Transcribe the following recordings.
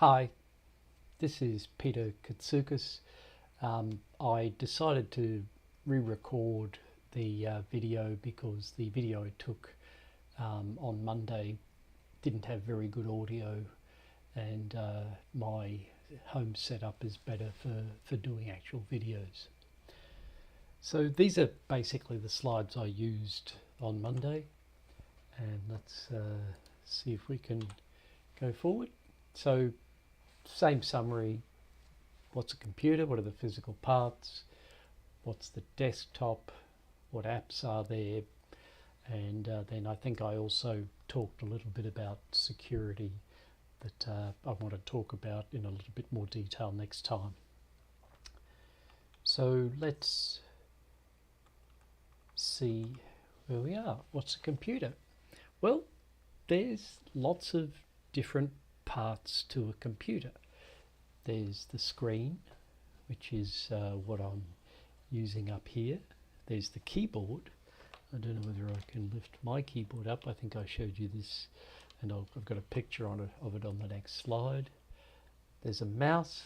Hi, this is Peter Katsoukas. I decided to re-record the video because the video I took on Monday didn't have very good audio, and my home setup is better for doing actual videos. So these are basically the slides I used on Monday, and let's see if we can go forward. So same summary: what's a computer, what are the physical parts, what's the desktop, what apps are there, and then I think I also talked a little bit about security that I want to talk about in a little bit more detail next time. So let's see where we are. What's a computer? Well, there's lots of different parts to a computer. There's the screen, which is what I'm using up here. There's the keyboard. I don't know whether I can lift my keyboard up. I think I showed you this, and I've got a picture of it on the next slide. There's a mouse.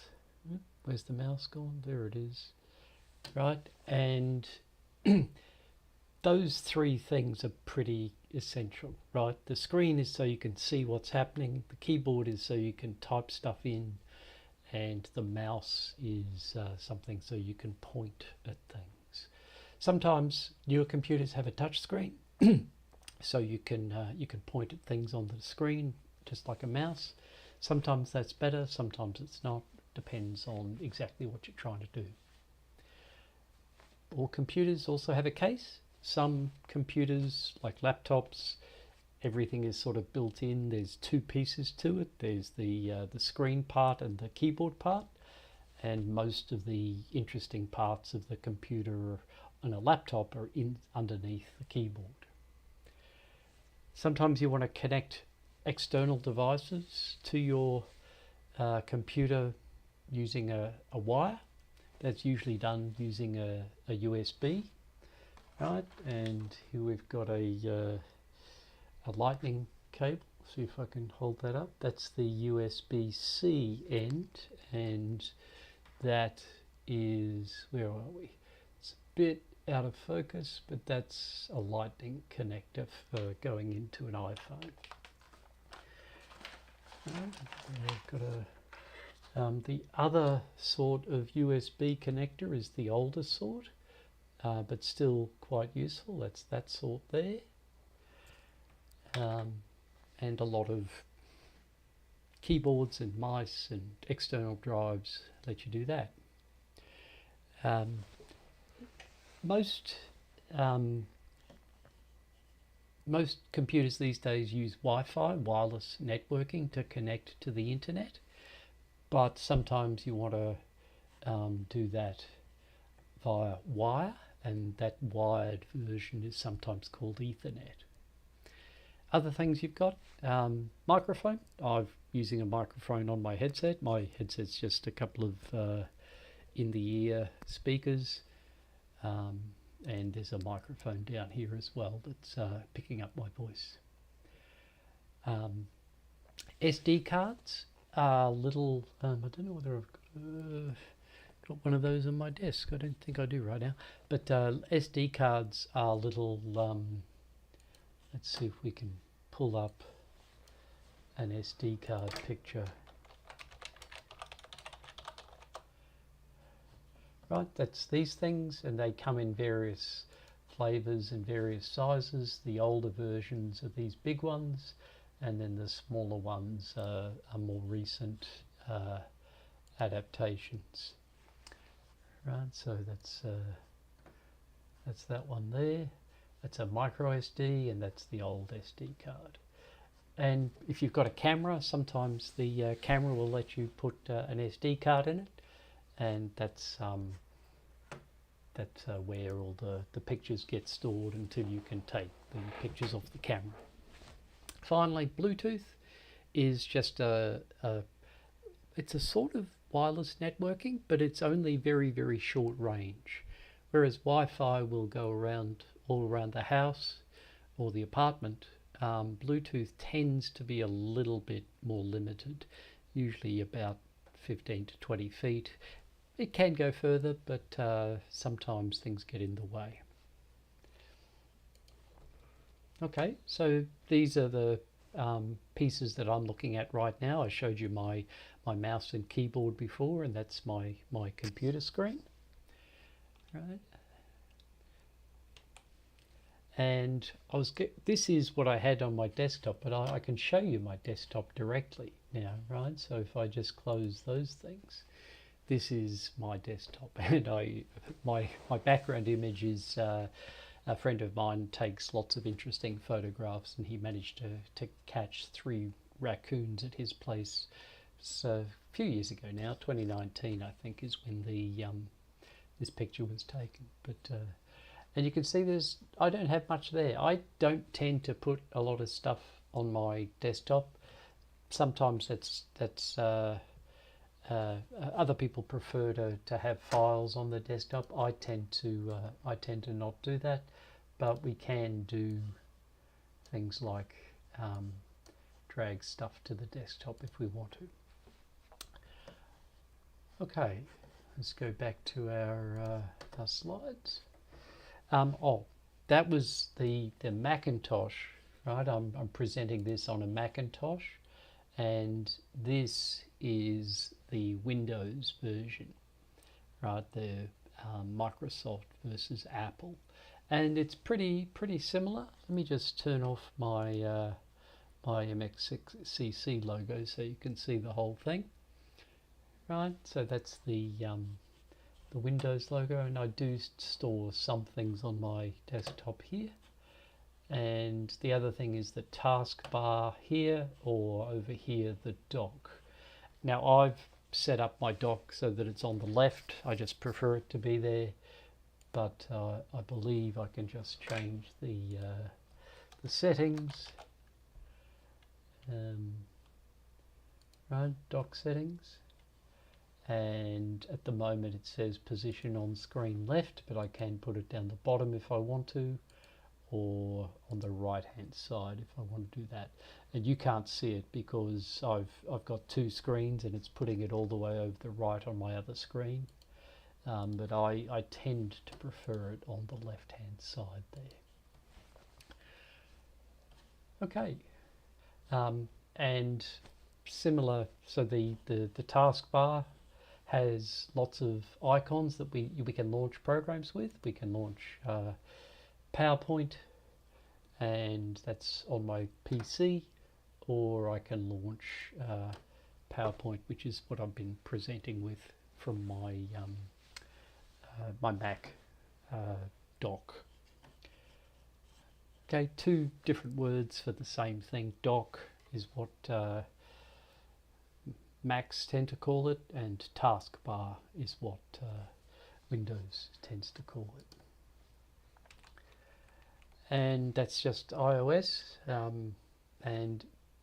Where's the mouse gone? There it is. Right, and those three things are pretty essential, right? The screen is so you can see what's happening. The keyboard is so you can type stuff in. And the mouse is something so you can point at things. Sometimes newer computers have a touch screen, so you can point at things on the screen just like a mouse. Sometimes that's better, sometimes it's not. Depends on exactly what you're trying to do. All computers also have a case. Some computers, like laptops, everything is sort of built in. There's two pieces to it. There's the screen part and the keyboard part, and most of the interesting parts of the computer on a laptop are underneath the keyboard. Sometimes you want to connect external devices to your computer using a wire. That's usually done using a USB, right? And here we've got a lightning cable. See if I can hold that up. That's the USB-C end, and that is, where are we? It's a bit out of focus, but that's a lightning connector for going into an iPhone. I've got the other sort of USB connector is the older sort, but still quite useful. That's that sort there. And a lot of keyboards and mice and external drives let you do that. Most computers these days use Wi-Fi, wireless networking, to connect to the internet, but sometimes you want to do that via wire, and that wired version is sometimes called Ethernet. Other things you've got, microphone. I'm using a microphone on my headset. My headset's just a couple of in-the-ear speakers, and there's a microphone down here as well that's picking up my voice. SD cards are little, I don't know whether I've got one of those on my desk. I don't think I do right now, but SD cards are little, let's see if we can pull up an SD card picture. Right, that's these things, and they come in various flavors and various sizes. The older versions are these big ones, and then the smaller ones are more recent adaptations. Right, so that's that one there. That's a micro SD, and that's the old SD card. And if you've got a camera, sometimes the camera will let you put an SD card in it, and that's where all the pictures get stored until you can take the pictures off the camera. Finally, Bluetooth is just it's a sort of wireless networking, but it's only very, very short range, whereas Wi-Fi will go all around the house or the apartment. Bluetooth tends to be a little bit more limited. usually about 15 to 20 feet. It can go further, but sometimes things get in the way. Okay, so these are the pieces that I'm looking at right now. I showed you my mouse and keyboard before, and that's my computer screen. Right. And this is what I had on my desktop, but I can show you my desktop directly now, right? So if I just close those things, this is my desktop, and my background image is a friend of mine takes lots of interesting photographs, and he managed to catch 3 raccoons at his place. So a few years ago now, 2019 I think is when the this picture was taken. But and you can see I don't have much there. I don't tend to put a lot of stuff on my desktop. Sometimes that's other people prefer to have files on the desktop. I tend to not do that, but we can do things like drag stuff to the desktop if we want to. Okay, let's go back to our slides. That was the Macintosh, right? I'm presenting this on a Macintosh, and this is the Windows version, right? The Microsoft versus Apple, and it's pretty similar. Let me just turn off my my MXCC logo so you can see the whole thing, right? So that's the Windows logo, and I do store some things on my desktop here. And the other thing is the taskbar here, or over here the dock. Now I've set up my dock so that it's on the left. I just prefer it to be there, but I believe I can just change the settings. Right, dock settings. And at the moment it says position on screen left, but I can put it down the bottom if I want to, or on the right hand side if I want to do that. And you can't see it because I've got 2 screens and it's putting it all the way over the right on my other screen, but I tend to prefer it on the left hand side there. Okay, and similar, so the taskbar has lots of icons that we can launch programs with. We can launch PowerPoint, and that's on my PC, or I can launch PowerPoint, which is what I've been presenting with from my my Mac dock. Okay, 2 different words for the same thing. Dock is what Macs tend to call it, and taskbar is what Windows tends to call it. And that's just iOS, and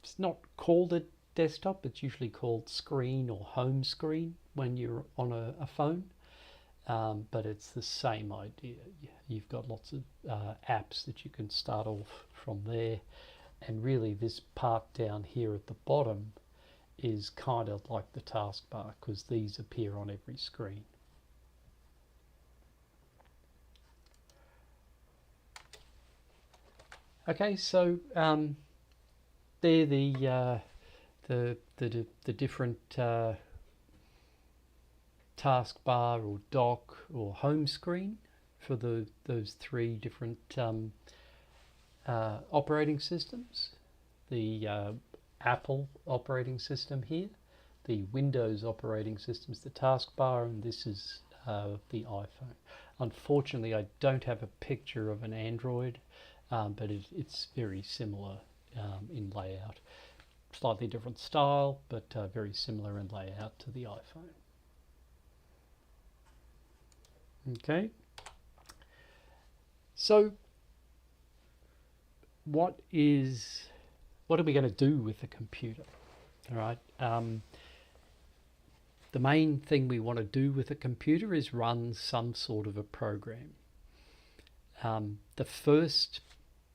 it's not called a desktop. It's usually called screen or home screen when you're on a phone, but it's the same idea. You've got lots of apps that you can start off from there, and really this part down here at the bottom is kind of like the taskbar, because these appear on every screen. Okay, so they're the different taskbar or dock or home screen for those 3 different operating systems. The Apple operating system here, the Windows operating system is the taskbar, and this is the iPhone. Unfortunately, I don't have a picture of an Android, but it's very similar in layout. Slightly different style, but very similar in layout to the iPhone. Okay, so what are we going to do with the computer? All right. The main thing we want to do with a computer is run some sort of a program.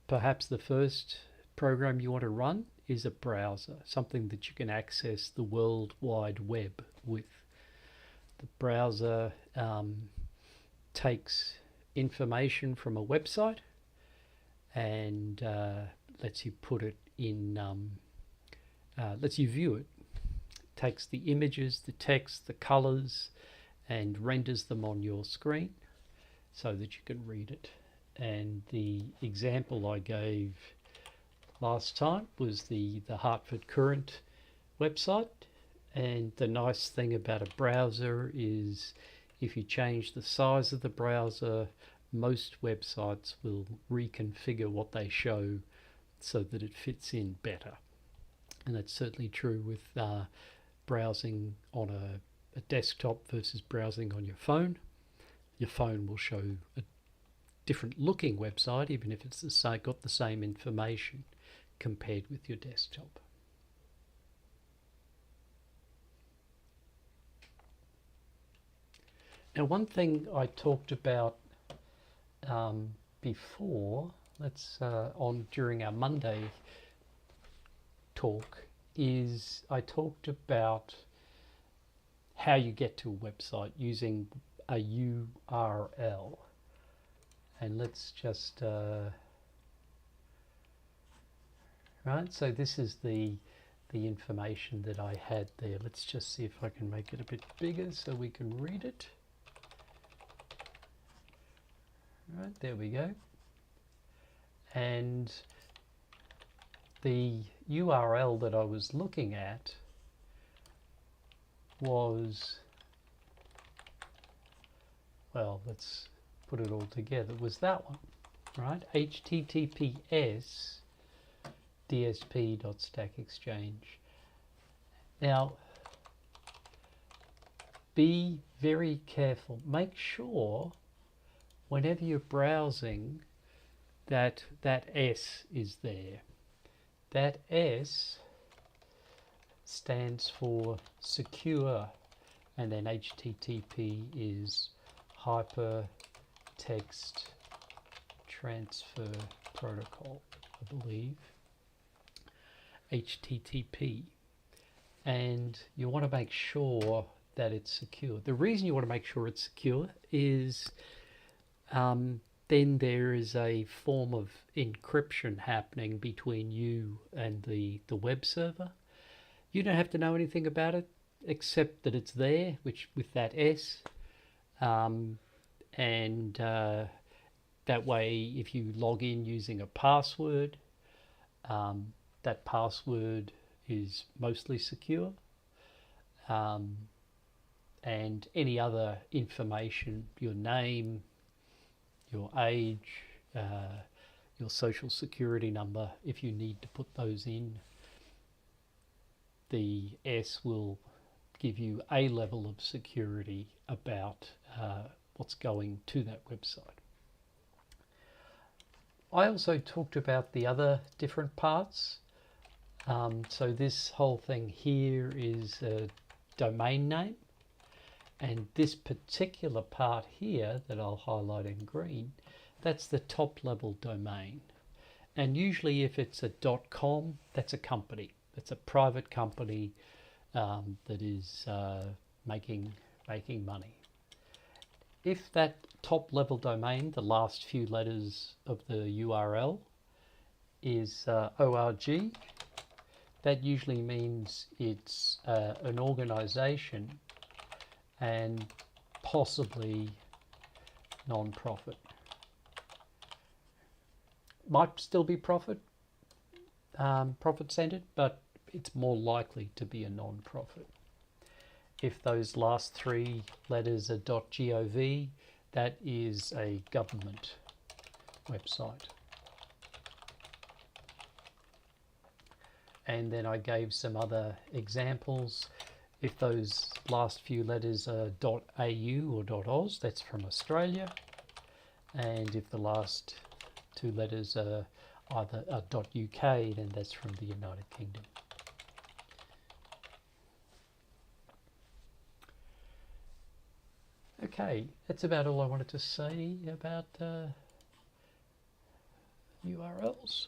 Perhaps the first program you want to run is a browser, something that you can access the World Wide Web with. The browser takes information from a website and lets you put it in, lets you view it. Takes the images, the text, the colors, and renders them on your screen so that you can read it. And the example I gave last time was the Hartford Courant website. And the nice thing about a browser is if you change the size of the browser, most websites will reconfigure what they show so that it fits in better. And that's certainly true with browsing on a desktop versus browsing on your phone. Your phone will show a different looking website even if it's got the same information compared with your desktop. Now, one thing I talked about before, during our Monday talk, is I talked about how you get to a website using a URL. And let's just right. So this is the information that I had there. Let's just see if I can make it a bit bigger so we can read it. Right, there we go. And the URL that I was looking at was, well, let's put it all together, was that one, right? https dsp.stackexchange. Now, be very careful. Make sure whenever you're browsing that S is there. That S stands for secure, and then HTTP is Hypertext Transfer Protocol, I believe. HTTP. And you want to make sure that it's secure. The reason you want to make sure it's secure is then there is a form of encryption happening between you and the web server. You don't have to know anything about it except that it's there, which with that S, and that way if you log in using a password, that password is mostly secure, and any other information, your name, your age, your social security number, if you need to put those in, the S will give you a level of security about what's going to that website. I also talked about the other different parts. So this whole thing here is a domain name. And this particular part here that I'll highlight in green, that's the top level domain. And usually if it's a .com, that's a company. It's a private company that is making money. If that top level domain, the last few letters of the URL is .org, that usually means it's an organization and possibly non-profit. Might still be profit centered, but it's more likely to be a non-profit. If those last three letters are .gov, that is a government website. And then I gave some other examples. If those last few letters are .au or .oz, that's from Australia. And if the last two letters are either .uk, then that's from the United Kingdom. Okay, that's about all I wanted to say about URLs.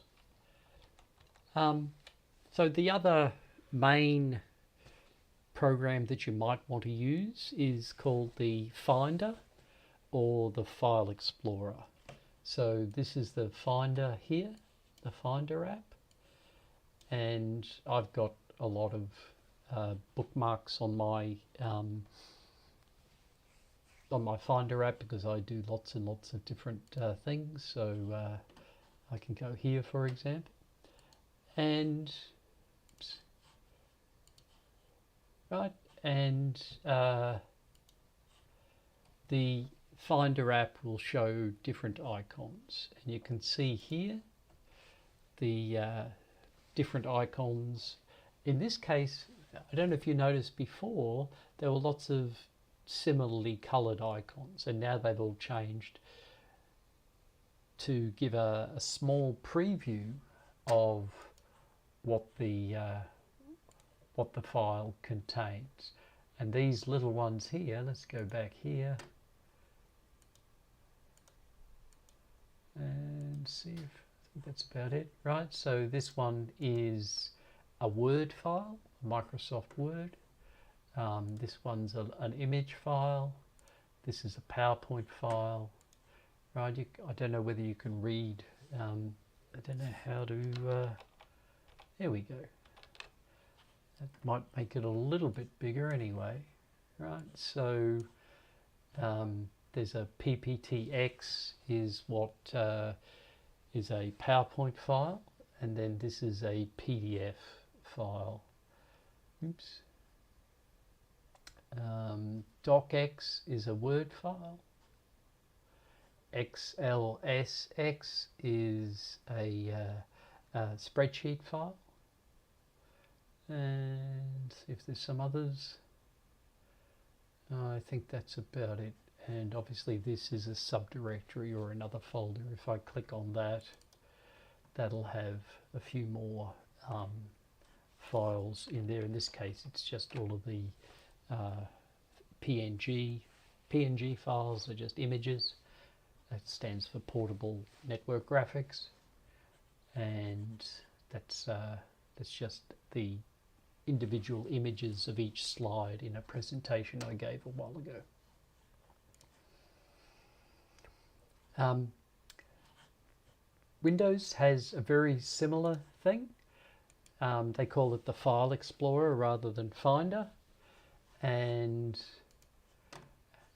So the other main program that you might want to use is called the Finder or the File Explorer. So this is the Finder here, the Finder app, and I've got a lot of bookmarks on my Finder app because I do lots and lots of different things. So I can go here, for example, and the Finder app will show different icons, and you can see here the different icons. In this case, I don't know if you noticed before, there were lots of similarly coloured icons, and now they've all changed to give a small preview of what the file contains. And these little ones here, let's go back here and see if I think that's about it, right? So this one is a Word file, Microsoft Word. This one's an image file. This is a PowerPoint file, right? I don't know whether you can read. I don't know how to. There we go. That might make it a little bit bigger anyway, right? So there's a PPTX is what is a PowerPoint file, and then this is a PDF file. Oops. DocX is a Word file. XLSX is a spreadsheet file. And see if there's some others. I think that's about it. And obviously this is a subdirectory or another folder. If I click on that, that'll have a few more files in there. In this case, it's just all of the PNG files are just images. That stands for Portable Network Graphics, and that's just the individual images of each slide in a presentation I gave a while ago. Windows has a very similar thing. They call it the File Explorer rather than Finder, and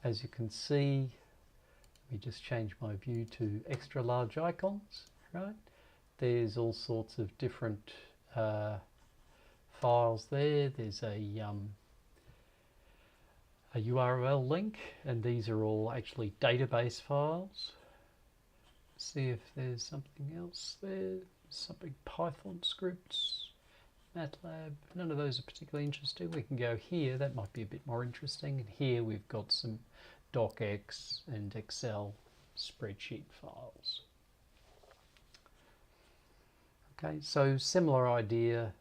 as you can see, let me just change my view to extra large icons, right? There's all sorts of different files there. There's a URL link, and these are all actually database files. See if there's something else there. Something Python scripts, MATLAB. None of those are particularly interesting. We can go here. That might be a bit more interesting. And here we've got some DocX and Excel spreadsheet files. Okay, so similar idea.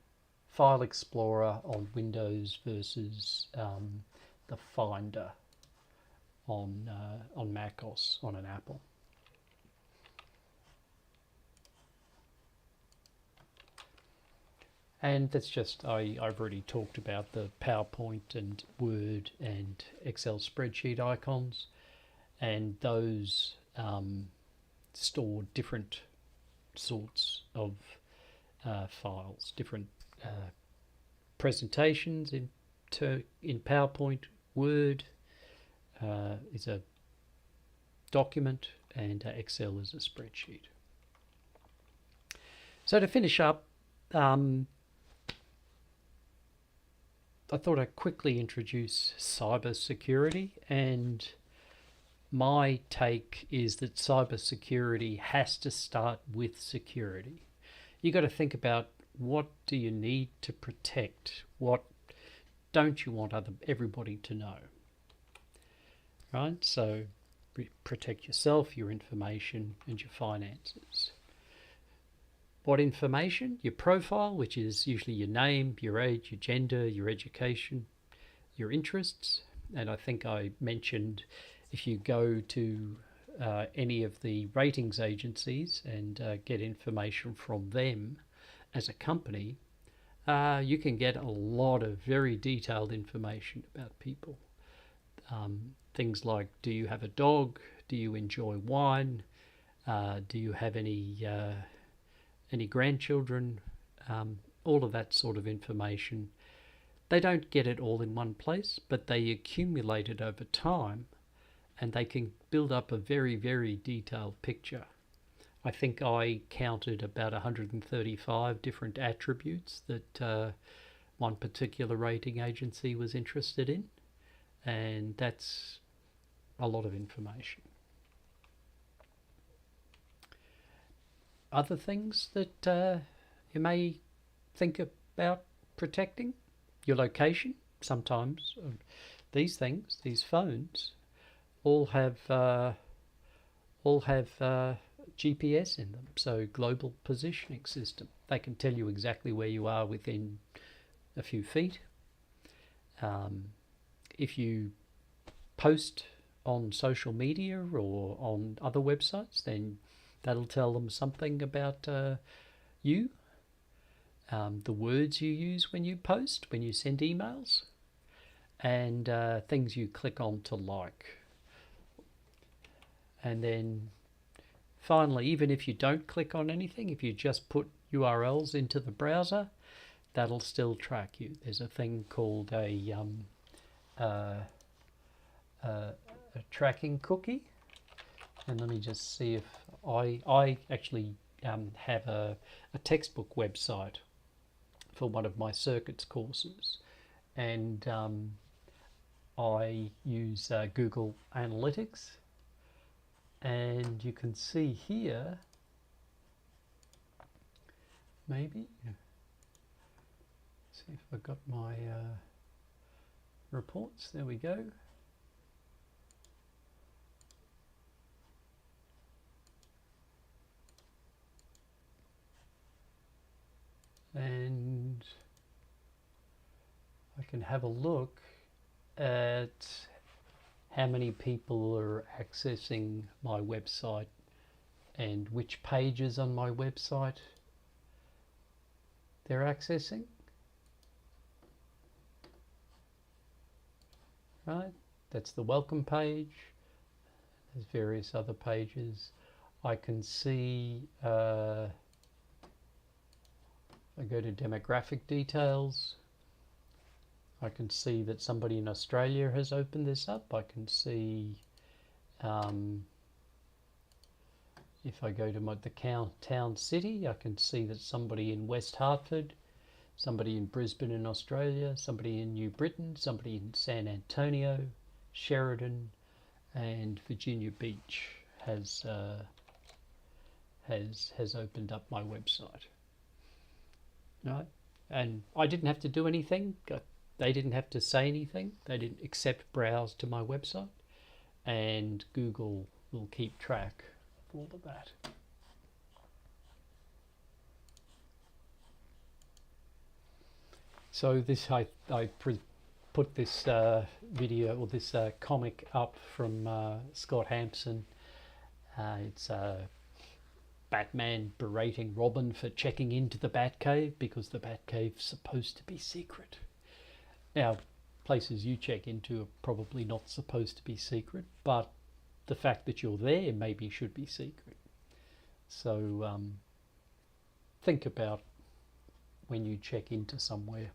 File Explorer on Windows versus the Finder on macOS on an Apple. And that's just, I've already talked about the PowerPoint and Word and Excel spreadsheet icons, and those store different sorts of files, different presentations in PowerPoint. Word is a document, and Excel is a spreadsheet. So to finish up, I thought I'd quickly introduce cybersecurity, and my take is that cybersecurity has to start with security. You got to think about, what do you need to protect? What don't you want everybody to know? Right? So protect yourself, your information, and your finances. What information? Your profile, which is usually your name, your age, your gender, your education, your interests. And I think I mentioned, if you go to any of the ratings agencies and get information from them as a company, you can get a lot of very detailed information about people. Things like, do you have a dog? Do you enjoy wine? Do you have any grandchildren? All of that sort of information. They don't get it all in one place, but they accumulate it over time, and they can build up a very, very detailed picture. I think I counted about 135 different attributes that one particular rating agency was interested in, and that's a lot of information. Other things that you may think about protecting: your location. Sometimes these things, these phones, all have GPS in them, so global positioning system. They can tell you exactly where you are within a few feet. If you post on social media or on other websites, then that'll tell them something about you, the words you use when you post, when you send emails, and things you click on to like. And then finally, even if you don't click on anything, if you just put URLs into the browser, that'll still track you. There's a thing called a tracking cookie, and let me just see if I actually have a textbook website for one of my circuits courses, and I use Google Analytics, and you can see here, maybe, see if I've got my reports. There we go. And I can have a look at how many people are accessing my website and which pages on my website they're accessing. Right, that's the welcome page. There's various other pages. I can see I go to demographic details. I can see that somebody in Australia has opened this up. I can see if I go to the town city, I can see that somebody in West Hartford, somebody in Brisbane in Australia, somebody in New Britain, somebody in San Antonio, Sheridan, and Virginia Beach has opened up my website. Right? And I didn't have to do anything. They didn't have to say anything. They didn't accept browse to my website, and Google will keep track of all of that. So this I put this video, or this comic up from Scott Hampson. It's Batman berating Robin for checking into the Batcave because the Batcave's supposed to be secret. Now, places you check into are probably not supposed to be secret, but the fact that you're there maybe should be secret. So think about when you check into somewhere.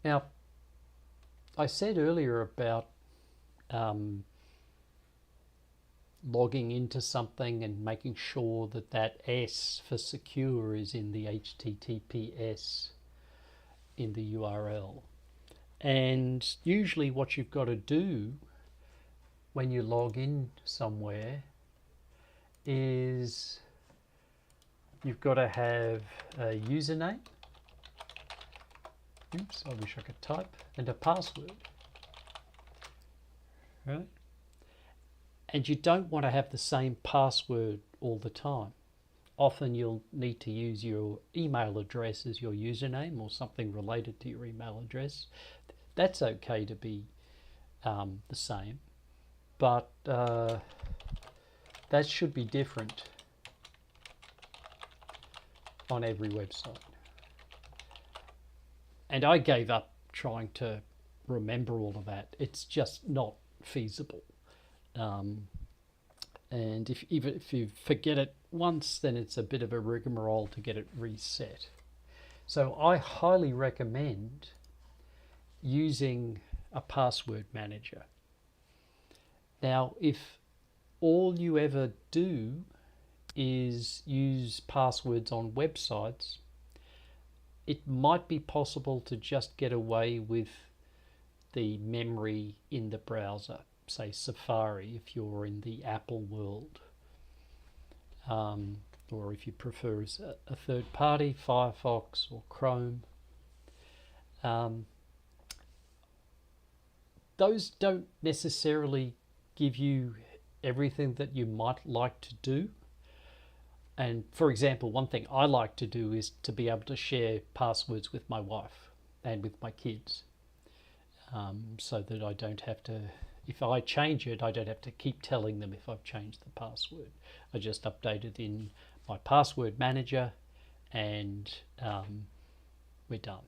Now, I said earlier about logging into something and making sure that that S for secure is in the HTTPS in the URL. And usually what you've got to do when you log in somewhere is you've got to have a username. Oops, I wish I could type. And a password. Right? And you don't want to have the same password all the time. Often you'll need to use your email address as your username or something related to your email address. That's okay to be the same, but that should be different on every website. And I gave up trying to remember all of that. It's just not feasible. And even if you forget it once, then it's a bit of a rigmarole to get it reset. So I highly recommend using a password manager. Now, if all you ever do is use passwords on websites, it might be possible to just get away with the memory in the browser, say Safari if you're in the Apple world, or if you prefer a third party, Firefox or Chrome. Those don't necessarily give you everything that you might like to do. And for example, one thing I like to do is to be able to share passwords with my wife and with my kids, so that I don't have to, if I change it, I don't have to keep telling them if I've changed the password. I just update it in my password manager and we're done.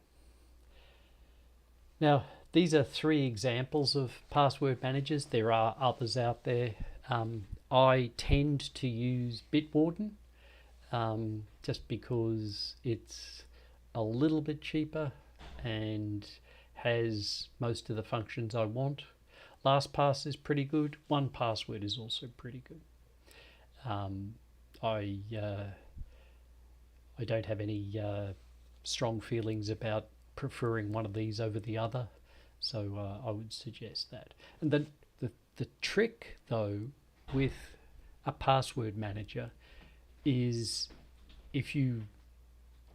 Now, these are 3 examples of password managers. There are others out there. I tend to use Bitwarden just because it's a little bit cheaper and has most of the functions I want. LastPass is pretty good. 1Password is also pretty good. I don't have any strong feelings about preferring one of these over the other, so I would suggest that. And the trick though with a password manager is if you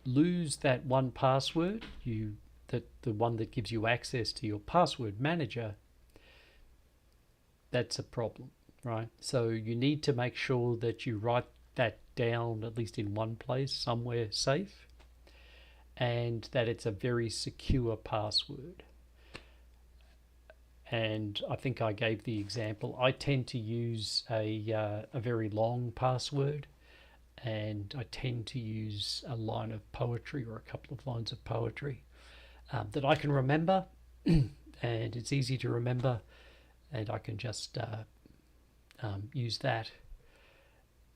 lose that 1Password, the one that gives you access to your password manager, that's a problem, right? So you need to make sure that you write that down at least in one place, somewhere safe, and that it's a very secure password. And I think I gave the example. I tend to use a very long password, and I tend to use a line of poetry or a couple of lines of poetry that I can remember, and it's easy to remember, and I can just use that.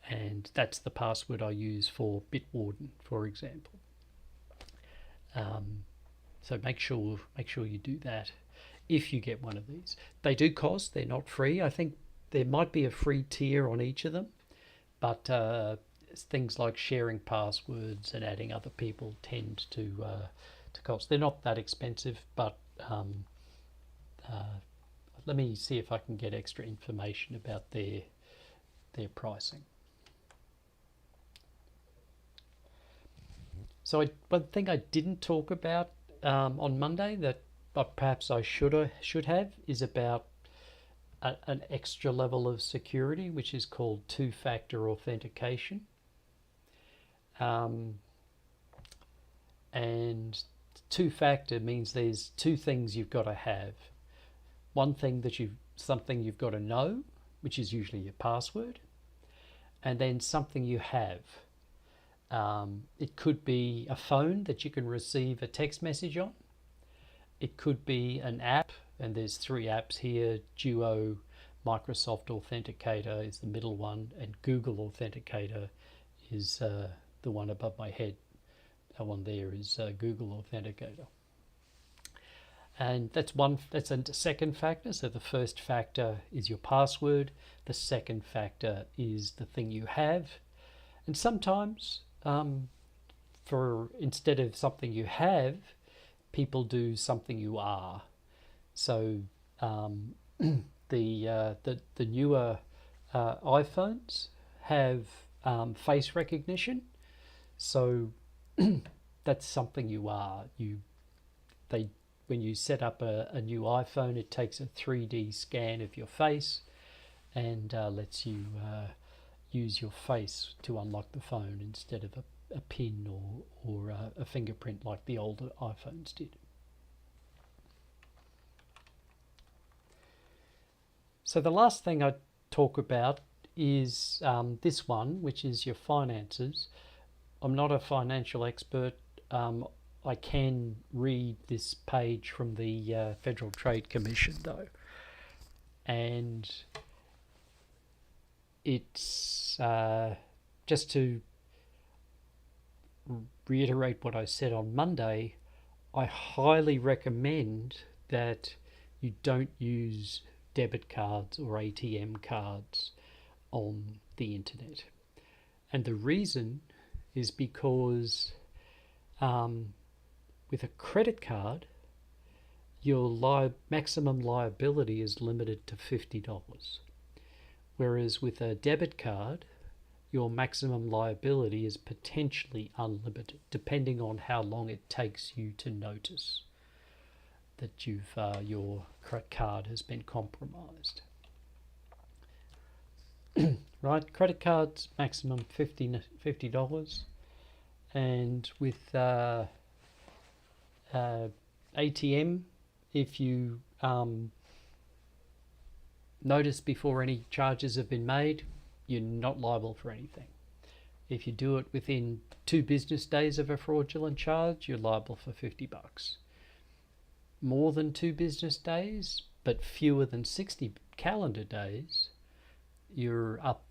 And that's the password I use for Bitwarden, for example. So make sure you do that if you get one of these. They do cost, they're not free. I think there might be a free tier on each of them, but things like sharing passwords and adding other people tend to cost. They're not that expensive, but let me see if I can get extra information about their pricing. So one thing I didn't talk about on Monday that perhaps I should have is about an extra level of security, which is called two-factor authentication. And two-factor means there's 2 things you've got to have. One thing something you've got to know, which is usually your password, and then something you have. It could be a phone that you can receive a text message on. It could be an app, and there's 3 apps here. Duo, Microsoft Authenticator is the middle one, and Google Authenticator is the one above my head. That one there is Google Authenticator. And that's a second factor. So the first factor is your password. The second factor is the thing you have. And sometimes, instead of something you have, people do something you are. So the newer iPhones have face recognition. So that's something you are. When you set up a new iPhone, it takes a 3D scan of your face and lets you use your face to unlock the phone instead of a pin or a fingerprint like the older iPhones did. So the last thing I talk about is this one, which is your finances. I'm not a financial expert. I can read this page from the Federal Trade Commission though, and it's just to reiterate what I said on Monday. I highly recommend that you don't use debit cards or ATM cards on the internet. And the reason is because with a credit card, your maximum liability is limited to $50. Whereas with a debit card, your maximum liability is potentially unlimited, depending on how long it takes you to notice that your card has been compromised. Right, credit cards maximum $50, and with ATM, if you notice before any charges have been made, you're not liable for anything. If you do it within 2 business days of a fraudulent charge, you're liable for $50. More than 2 business days, but fewer than 60 calendar days, you're up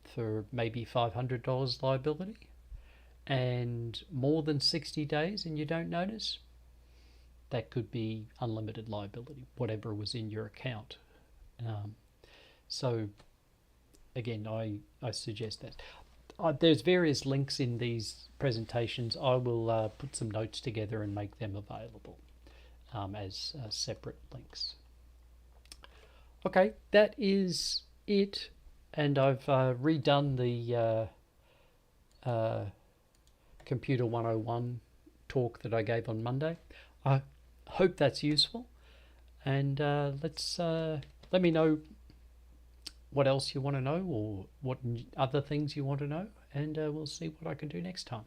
for maybe $500 liability. And more than 60 days and you don't notice, that could be unlimited liability, whatever was in your account. So again, I suggest that. There's various links in these presentations. I will put some notes together and make them available as separate links. Okay, that is it. And I've redone the Computer 101 talk that I gave on Monday. I hope that's useful. And let me know what else you want to know or what other things you want to know, and we'll see what I can do next time.